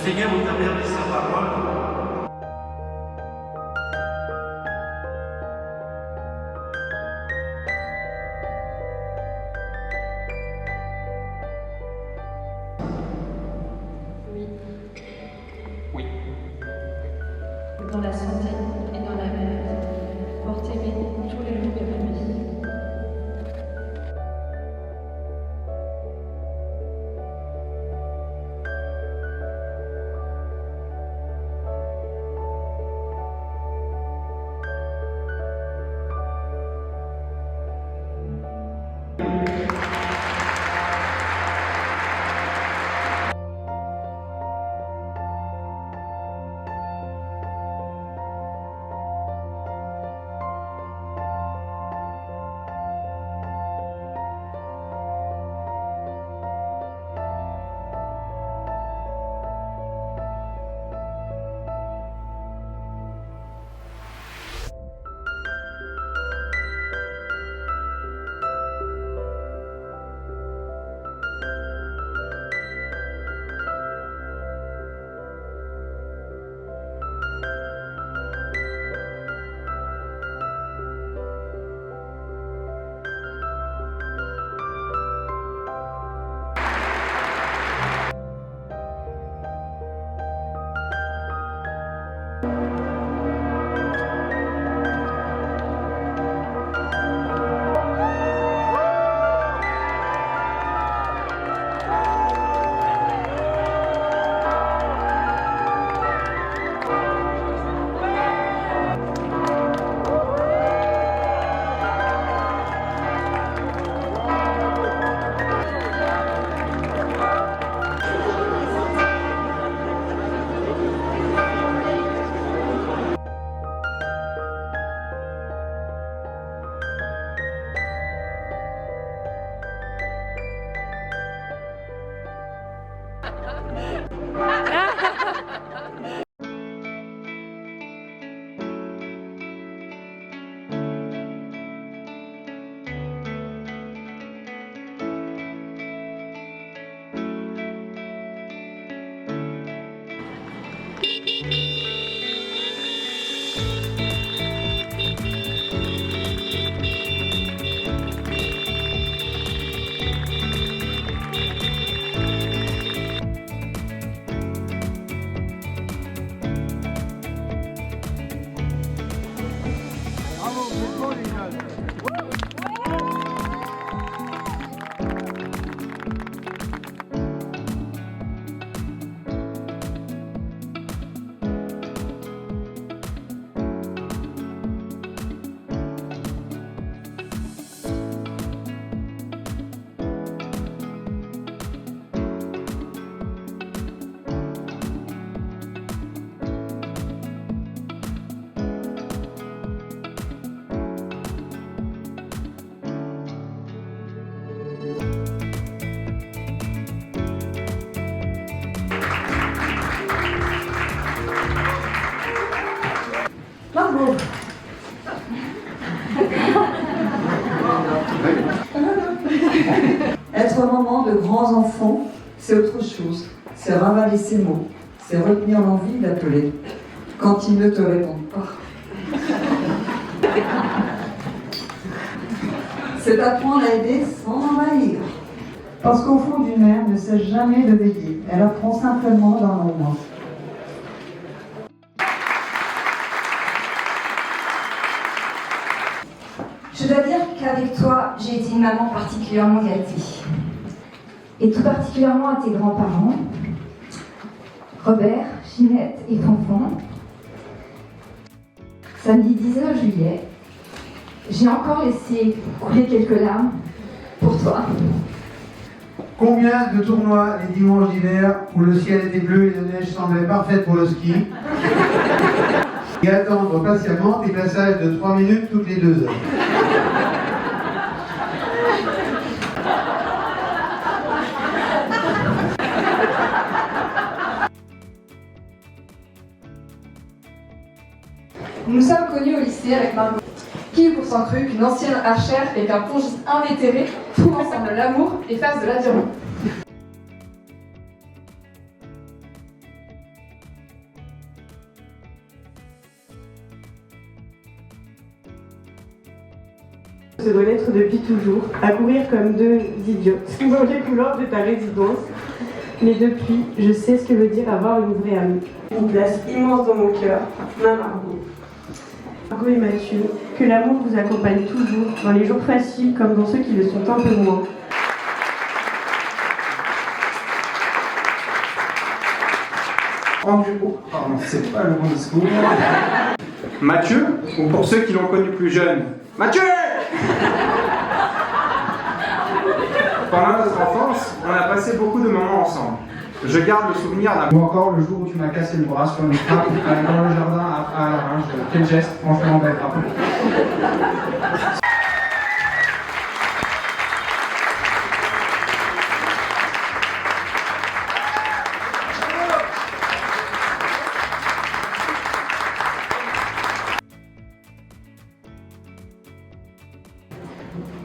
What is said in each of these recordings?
Seigneur nous permet sa parole. Oui. Oui. Dans la santé et dans la maladie, portez-les tous les jours de ma vie. Bravo. Être maman de grands enfants, c'est autre chose. C'est ravaler ses mots. C'est retenir l'envie d'appeler quand ils ne te répondent pas. C'est apprendre à aider sans envahir. Parce qu'au fond d'une mère ne cesse jamais de veiller. Elle apprend simplement dans l'ombre. Je dois dire qu'avec toi, j'ai été une maman particulièrement gâtée. Et tout particulièrement à tes grands-parents, Robert, Ginette et Fanfan. Samedi 19 juillet, j'ai encore laissé couler quelques larmes pour toi. Combien de tournois les dimanches d'hiver où le ciel était bleu et la neige semblait parfaite pour le ski et attendre patiemment des passages de 3 minutes toutes les 2 heures. Nous nous sommes connus au lycée avec Margot. Qui eût pourtant cru qu'une ancienne archère et qu'un plongiste invétéré trouvent ensemble l'amour et fassent de l'aviron. Se doit l'être depuis toujours, à courir comme deux idiots dans les couloirs de ta résidence. Mais depuis, je sais ce que veut dire avoir une vraie amie. Une place immense dans mon cœur, ma Margot. Margot et Mathieu, que l'amour vous accompagne toujours, dans les jours faciles comme dans ceux qui le sont un peu moins. Pardon, c'est pas le bon discours. Mathieu, ou pour ceux qui l'ont connu plus jeune, Mathieu! Pendant notre enfance, on a passé beaucoup de moments ensemble. Je garde le souvenir d'un... Ou encore le jour où tu m'as cassé le bras sur une trappe dans le jardin à la range. Quel geste, franchement bête.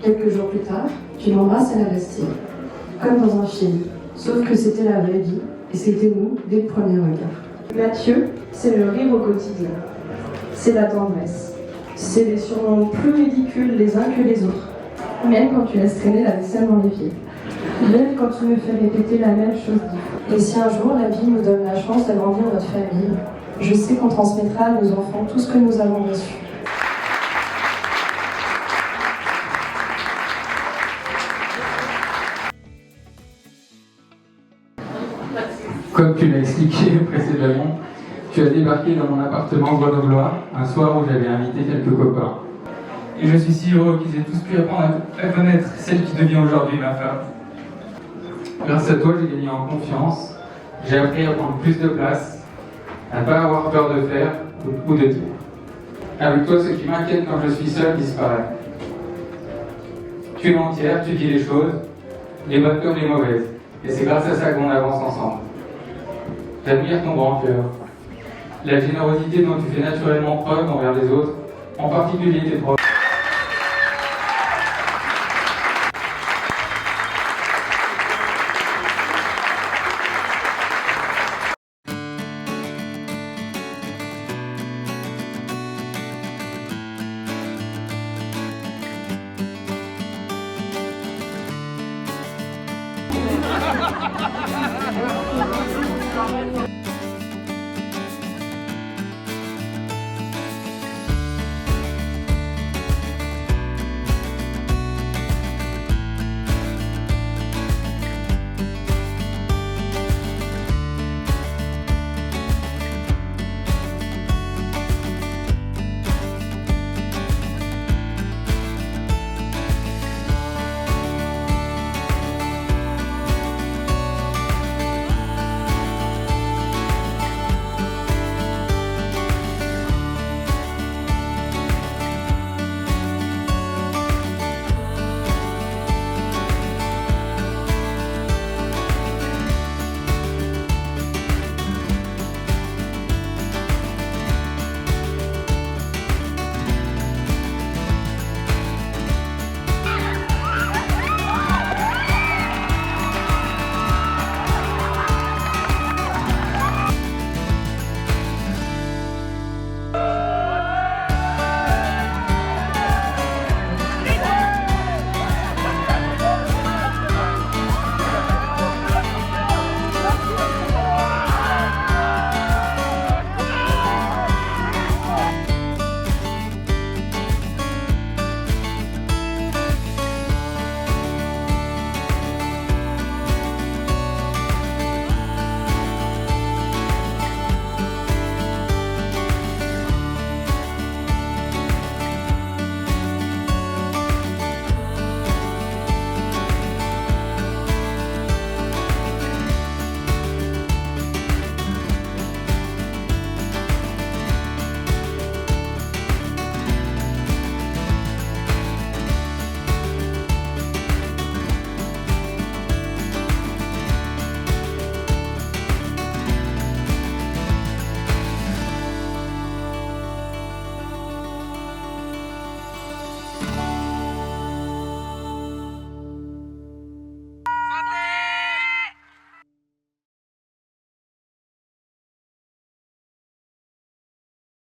Quelques jours plus tard, tu l'embrasses à la Bastille, comme dans un film, sauf que c'était la vraie vie, et c'était nous dès le premier regard. Mathieu, c'est le rire au quotidien. C'est la tendresse. C'est les surnoms plus ridicules les uns que les autres. Même quand tu laisses traîner la vaisselle dans l'évier. Même quand tu me fais répéter la même chose 10 fois. Et si un jour la vie nous donne la chance d'agrandir notre famille, je sais qu'on transmettra à nos enfants tout ce que nous avons reçu. Comme tu l'as expliqué précédemment, tu as débarqué dans mon appartement grenoblois un soir où j'avais invité quelques copains. Et je suis si heureux qu'ils aient tous pu apprendre à connaître celle qui devient aujourd'hui ma femme. Grâce à toi, j'ai gagné en confiance, j'ai appris à prendre plus de place, à ne pas avoir peur de faire ou de dire. Avec toi, ce qui m'inquiète quand je suis seul disparaît. Tu es entière, tu dis les choses, les bonnes comme les mauvaises, et c'est grâce à ça qu'on avance ensemble. J'admire ton grand cœur, la générosité dont tu fais naturellement preuve envers les autres, en particulier tes proches.